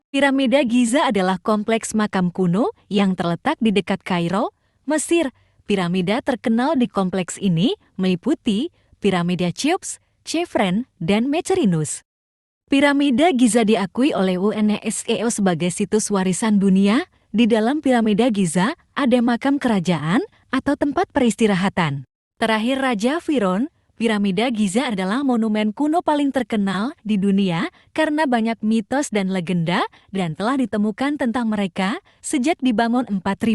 Piramida Giza adalah kompleks makam kuno yang terletak di dekat Kairo, Mesir. Piramida terkenal di kompleks ini meliputi Piramida Cheops, Chefren, dan Mecerinus. Piramida Giza diakui oleh UNESCO sebagai situs warisan dunia. Di dalam piramida Giza ada makam kerajaan atau tempat peristirahatan. Terakhir Raja Firon, piramida Giza adalah monumen kuno paling terkenal di dunia karena banyak mitos dan legenda dan telah ditemukan tentang mereka sejak dibangun 4.500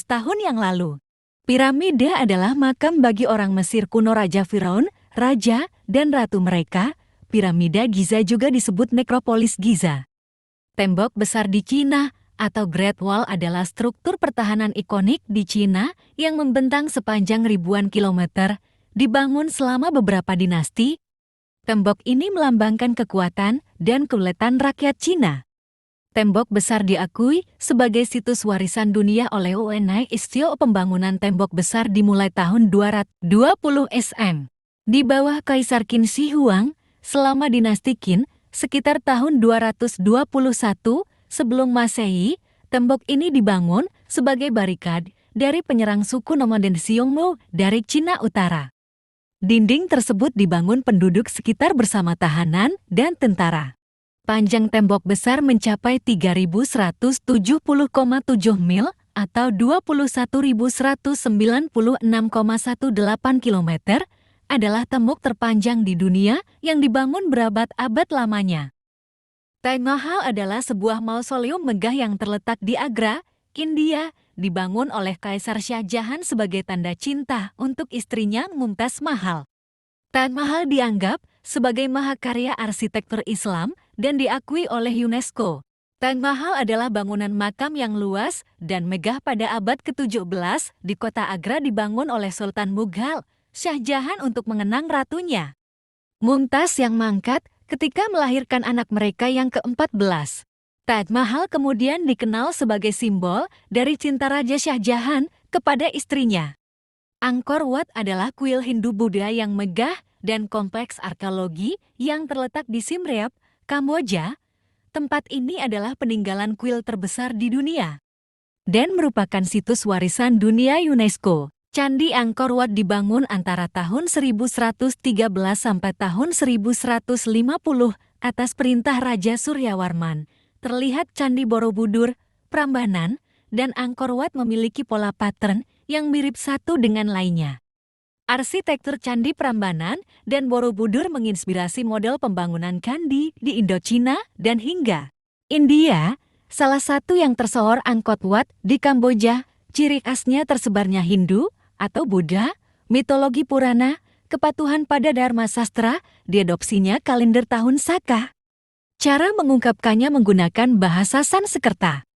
tahun yang lalu. Piramida adalah makam bagi orang Mesir kuno Raja Firaun, raja, dan ratu mereka. Piramida Giza juga disebut nekropolis Giza. Tembok besar di Cina atau Great Wall adalah struktur pertahanan ikonik di Cina yang membentang sepanjang ribuan kilometer, dibangun selama beberapa dinasti. Tembok ini melambangkan kekuatan dan keuletan rakyat Cina. Tembok besar diakui sebagai situs warisan dunia oleh UNESCO. Pembangunan tembok besar dimulai tahun 220 SM. Di bawah Kaisar Qin Shi Huang, selama dinasti Qin, sekitar tahun 221 sebelum Masehi, tembok ini dibangun sebagai barikad dari penyerang suku nomaden Xiongnu dari Cina Utara. Dinding tersebut dibangun penduduk sekitar bersama tahanan dan tentara. Panjang tembok besar mencapai 3.170,7 mil atau 21.196,18 km, adalah tembok terpanjang di dunia yang dibangun berabad-abad lamanya. Taj Mahal adalah sebuah mausoleum megah yang terletak di Agra, India, dibangun oleh Kaisar Shah Jahan sebagai tanda cinta untuk istrinya Mumtaz Mahal. Taj Mahal dianggap sebagai mahakarya arsitektur Islam dan diakui oleh UNESCO. Taj Mahal adalah bangunan makam yang luas dan megah pada abad ke-17 di kota Agra, dibangun oleh Sultan Mughal, Shah Jahan untuk mengenang ratunya, Mumtaz yang mangkat ketika melahirkan anak mereka yang ke-14. Taj Mahal kemudian dikenal sebagai simbol dari cinta Raja Shah Jahan kepada istrinya. Angkor Wat adalah kuil Hindu-Buddha yang megah dan kompleks arkeologi yang terletak di Siem Reap, Kamboja. Tempat ini adalah peninggalan kuil terbesar di dunia dan merupakan situs warisan dunia UNESCO. Candi Angkor Wat dibangun antara tahun 1113 sampai tahun 1150 atas perintah Raja Suryawarman. Terlihat Candi Borobudur, Prambanan, dan Angkor Wat memiliki pola pattern yang mirip satu dengan lainnya. Arsitektur Candi Prambanan dan Borobudur menginspirasi model pembangunan candi di Indochina dan hingga India. Salah satu yang tersohor Angkor Wat di Kamboja, ciri khasnya tersebarnya Hindu atau Buddha, mitologi Purana, kepatuhan pada Dharma Sastra, diadopsinya kalender tahun Saka. Cara mengungkapkannya menggunakan bahasa Sanskerta.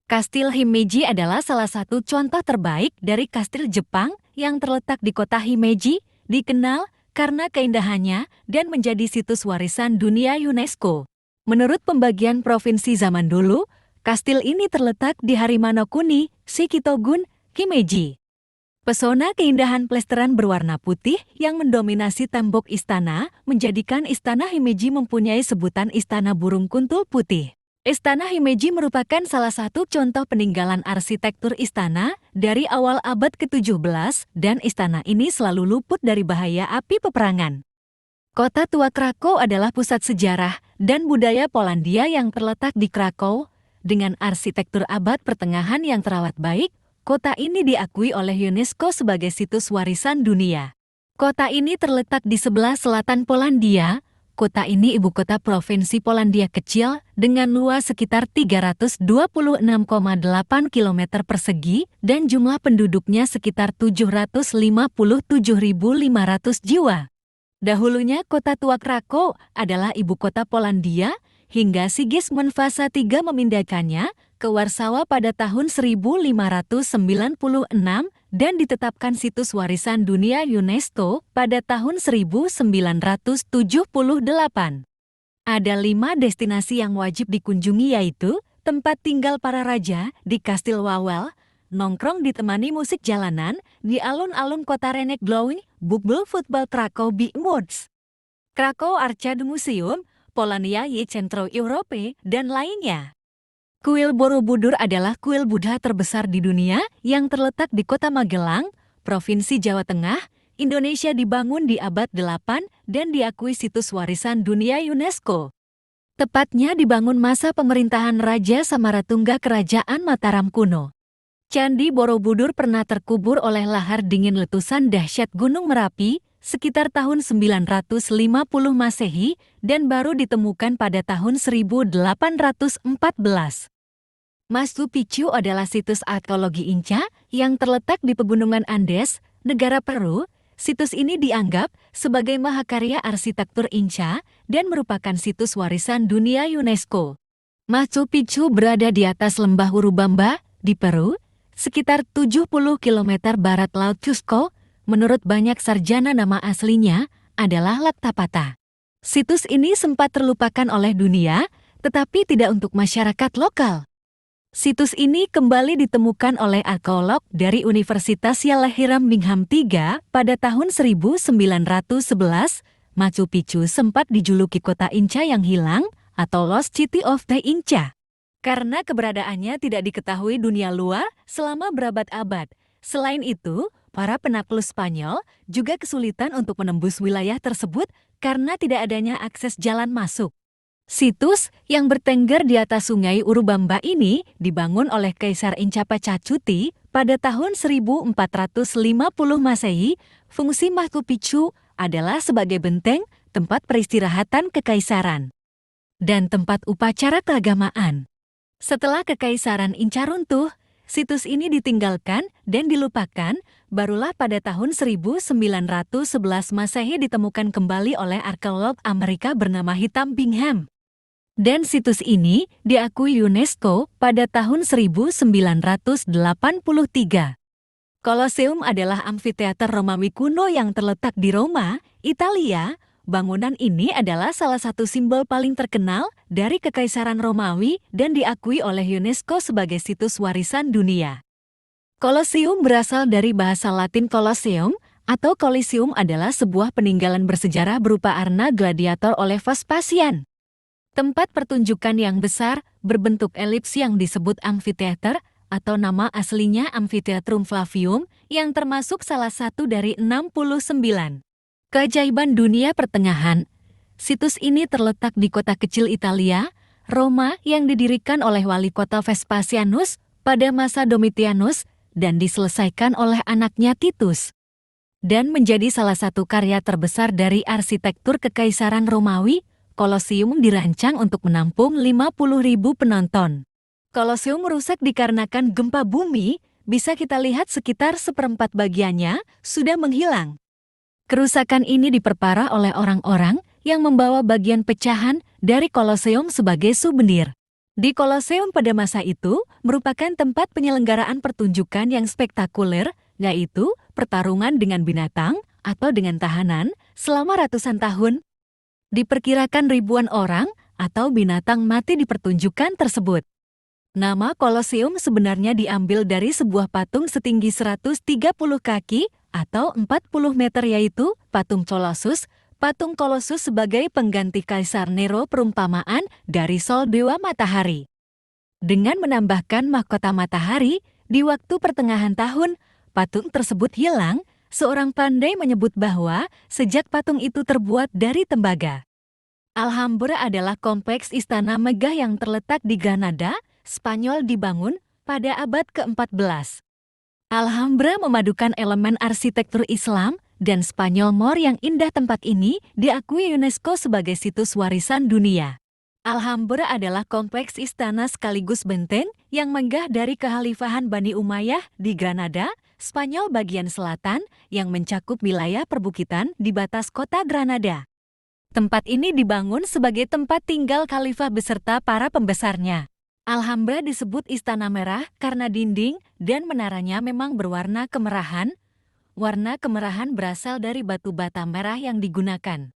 Kastil Himeji adalah salah satu contoh terbaik dari kastil Jepang yang terletak di kota Himeji, dikenal karena keindahannya dan menjadi situs warisan dunia UNESCO. Menurut pembagian provinsi zaman dulu, kastil ini terletak di Harimanokuni, Shikitogun, Himeji. Pesona keindahan plesteran berwarna putih yang mendominasi tembok istana menjadikan Istana Himeji mempunyai sebutan Istana Burung Kuntul Putih. Istana Himeji merupakan salah satu contoh peninggalan arsitektur istana dari awal abad ke-17 dan istana ini selalu luput dari bahaya api peperangan. Kota tua Krakow adalah pusat sejarah dan budaya Polandia yang terletak di Krakow. Dengan arsitektur abad pertengahan yang terawat baik, kota ini diakui oleh UNESCO sebagai situs warisan dunia. Kota ini terletak di sebelah selatan Polandia. Kota ini ibu kota provinsi Polandia kecil dengan luas sekitar 326,8 km persegi dan jumlah penduduknya sekitar 757.500 jiwa. Dahulunya kota tua Krakow adalah ibu kota Polandia hingga Sigismund Vasa III memindahkannya ke Warsawa pada tahun 1596 dan ditetapkan situs warisan dunia UNESCO pada tahun 1978. Ada 5 destinasi yang wajib dikunjungi, yaitu tempat tinggal para raja di Kastil Wawel, nongkrong ditemani musik jalanan di alun-alun kota Renegglowing, Bukbel Football Krakow Big Woods, Krakow Arcade Museum, Poloniae Centro Europe, dan lainnya. Kuil Borobudur adalah kuil Buddha terbesar di dunia yang terletak di Kota Magelang, Provinsi Jawa Tengah, Indonesia, dibangun di abad 8 dan diakui situs warisan dunia UNESCO. Tepatnya dibangun masa pemerintahan Raja Samaratungga Kerajaan Mataram kuno. Candi Borobudur pernah terkubur oleh lahar dingin letusan dahsyat Gunung Merapi sekitar tahun 950 Masehi dan baru ditemukan pada tahun 1814. Machu Picchu adalah situs arkeologi Inca yang terletak di Pegunungan Andes, negara Peru. Situs ini dianggap sebagai mahakarya arsitektur Inca dan merupakan situs warisan dunia UNESCO. Machu Picchu berada di atas lembah Urubamba, di Peru, sekitar 70 km barat Laut Cusco. Menurut banyak sarjana, nama aslinya adalah Laktapata. Situs ini sempat terlupakan oleh dunia, tetapi tidak untuk masyarakat lokal. Situs ini kembali ditemukan oleh arkeolog dari Universitas Yalahiram Bingham III pada tahun 1911. Machu Picchu sempat dijuluki kota Inca yang hilang atau Lost City of the Inca, karena keberadaannya tidak diketahui dunia luar selama berabad-abad. Selain itu, para penakluk Spanyol juga kesulitan untuk menembus wilayah tersebut karena tidak adanya akses jalan masuk. Situs yang bertengger di atas sungai Urubamba ini dibangun oleh Kaisar Inca Pachacuti pada tahun 1450 Masehi. Fungsi Machu Picchu adalah sebagai benteng, tempat peristirahatan kekaisaran, dan tempat upacara keagamaan. Setelah Kekaisaran Inca runtuh, situs ini ditinggalkan dan dilupakan. Barulah pada tahun 1911 Masehi ditemukan kembali oleh arkeolog Amerika bernama Hitam Bingham. Dan situs ini diakui UNESCO pada tahun 1983. Colosseum adalah amfiteater Romawi kuno yang terletak di Roma, Italia. Bangunan ini adalah salah satu simbol paling terkenal dari Kekaisaran Romawi dan diakui oleh UNESCO sebagai situs warisan dunia. Colosseum berasal dari bahasa Latin Colosseum atau Coliseum adalah sebuah peninggalan bersejarah berupa arena gladiator oleh Vespasian. Tempat pertunjukan yang besar berbentuk elips yang disebut amfiteater atau nama aslinya Amphitheatrum Flavium yang termasuk salah satu dari 69 keajaiban dunia pertengahan. Situs ini terletak di kota kecil Italia, Roma, yang didirikan oleh wali kota Vespasianus pada masa Domitianus dan diselesaikan oleh anaknya Titus, dan menjadi salah satu karya terbesar dari arsitektur Kekaisaran Romawi. Colosseum dirancang untuk menampung 50.000 penonton. Colosseum rusak dikarenakan gempa bumi, bisa kita lihat sekitar seperempat bagiannya sudah menghilang. Kerusakan ini diperparah oleh orang-orang yang membawa bagian pecahan dari Colosseum sebagai souvenir. Di Colosseum pada masa itu merupakan tempat penyelenggaraan pertunjukan yang spektakuler, yaitu pertarungan dengan binatang atau dengan tahanan selama ratusan tahun. Diperkirakan ribuan orang atau binatang mati di pertunjukan tersebut. Nama Colosseum sebenarnya diambil dari sebuah patung setinggi 130 kaki atau 40 meter, yaitu patung Colossus. Patung Colossus sebagai pengganti Kaisar Nero, perumpamaan dari Sol dewa matahari. Dengan menambahkan mahkota matahari, di waktu pertengahan tahun, patung tersebut hilang. Seorang pandai menyebut bahwa sejak patung itu terbuat dari tembaga. Alhambra adalah kompleks istana megah yang terletak di Granada, Spanyol, dibangun pada abad ke-14. Alhambra memadukan elemen arsitektur Islam dan Spanyol Mor yang indah. Tempat ini diakui UNESCO sebagai situs warisan dunia. Alhambra adalah kompleks istana sekaligus benteng yang megah dari Kekhalifahan Bani Umayyah di Granada, Spanyol bagian selatan yang mencakup wilayah perbukitan di batas kota Granada. Tempat ini dibangun sebagai tempat tinggal khalifah beserta para pembesarnya. Alhambra disebut Istana Merah karena dinding dan menaranya memang berwarna kemerahan. Warna kemerahan berasal dari batu bata merah yang digunakan.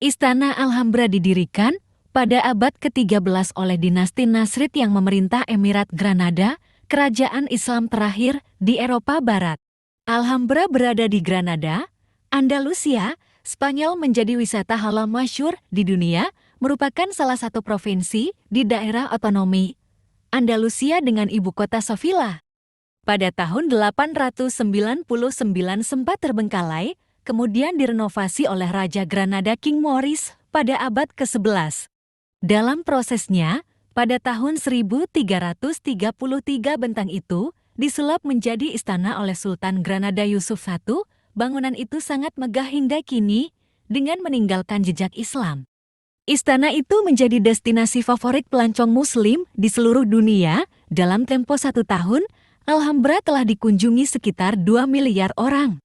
Istana Alhambra didirikan pada abad ke-13 oleh dinasti Nasrid yang memerintah Emirat Granada, kerajaan Islam terakhir di Eropa Barat. Alhambra berada di Granada, Andalusia. Spanyol menjadi wisata halal masyhur di dunia merupakan salah satu provinsi di daerah otonomi Andalusia dengan ibu kota Sevilla. Pada tahun 899 sempat terbengkalai, kemudian direnovasi oleh Raja Granada King Maurice pada abad ke-11. Dalam prosesnya, pada tahun 1333 bentang itu disulap menjadi istana oleh Sultan Granada Yusuf I. Bangunan itu sangat megah hingga kini dengan meninggalkan jejak Islam. Istana itu menjadi destinasi favorit pelancong Muslim di seluruh dunia. Dalam tempo 1 tahun, Alhambra telah dikunjungi sekitar 2 miliar orang.